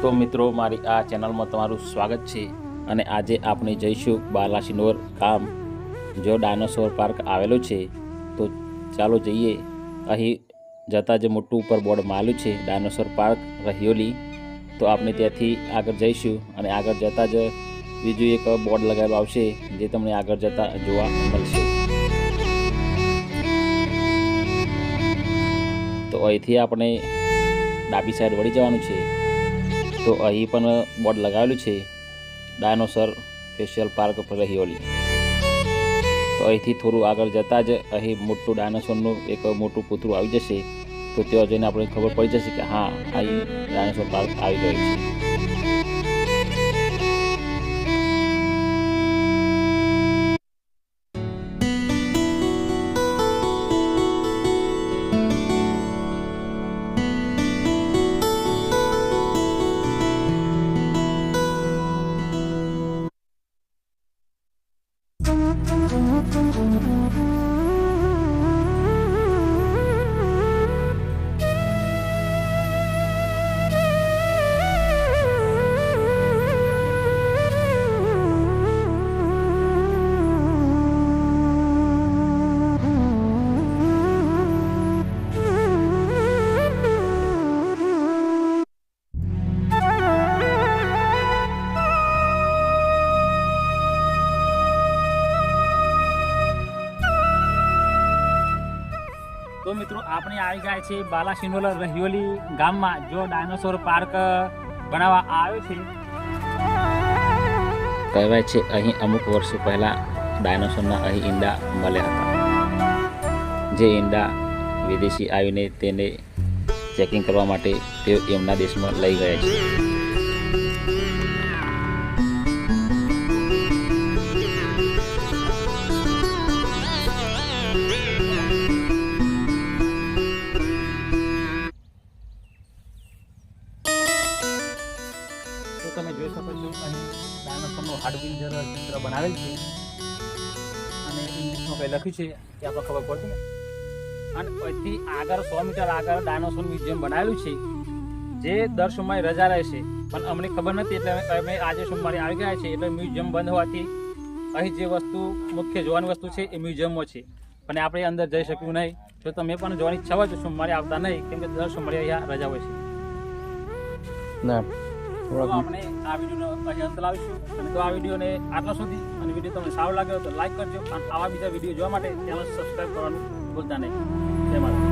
તો મિત્રો મારી આ ચેનલમાં તમારું સ્વાગત છે અને આજે આપણે જઈશું બાલાસિનોર ગામ જો ડાયનોસોર પાર્ક આવેલો છે તો ચાલો જઈએ। અહીં જતાં જે મોટું ઉપર બોર્ડ મારેલું છે ડાયનોસોર પાર્ક રહિયોલી, તો આપણે ત્યાંથી આગળ જઈશું અને આગળ જતાં જ બીજું એક બોર્ડ લગાવેલું આવશે જે તમને આગળ જતાં જોવા મળશે। તો અહીંથી આપણે ડાબી સાઈડ વળી જવાનું છે। તો અહીં પણ બોર્ડ લગાવેલું છે ડાયનોસોર સ્પેશિયલ પાર્ક રહિયોલી। તો અહીંથી થોડું આગળ જતાં જ અહીં મોટું ડાયનોસોરનું એક મોટું પૂતળું આવી જશે। તો ત્યાં જઈને આપણે ખબર પડી જશે કે હા અહીં ડાયનોસોર પાર્ક આવી ગયું છે। તો મિત્રો આપણે આવી ગયા છે બાલાસિનોર રહિયોલી ગામમાં જો ડાયનોસોર પાર્ક બનાવવા આવ્યો છે। કહેવાય છે અહીં અમુક વર્ષો પહેલા ડાયનોસોરના અહીં ઈંડા મળ્યા હતા, જે ઈંડા વિદેશી આવીને તેને ચેકિંગ કરવા માટે તેઓ એમના દેશમાં લઈ ગયા છે। તો તમે જોઈ શકો છો અહીં ડાયનોસોરનો હાડપિંજર ચિત્ર બનાવેલ છે અને ઇંગ્લિશમાં કંઈ લખ્યું છે એ આપણે ખબર પડતી ને। અને અહીંથી આગળ 100 મીટર આગળ ડાયનોસોર મ્યુઝિયમ બનાવેલું છે જે દર સોમવારે રજા રહેશે, પણ અમને ખબર નથી એટલે અમે આજે સોમવારે આવી ગયા છે। એટલે મ્યુઝિયમ બંધ હોવાથી અહીં જે વસ્તુ મુખ્ય જોવાની વસ્તુ છે એ મ્યુઝિયમમાં છે, પણ આપણે અંદર જઈ શક્યું નહીં। જો તમે પણ જોવાની ઈચ્છા હોય તો સોમવારે આવતા નહીં, કેમ કે દર સોમવારે અહીંયા રજા હોય છે ના। તો આપણે આ વિડીયોનો અહીં અંત લાવીશું અને તો આ વિડીયોને આટલા સુધી અને વિડીયો તમને સારો લાગ્યો તો લાઈક કરજો અને આવા બીજા વિડીયો જોવા માટે ચેનલ સબસ્ક્રાઈબ કરવાનું ભૂલતા નહીં। જય માતા।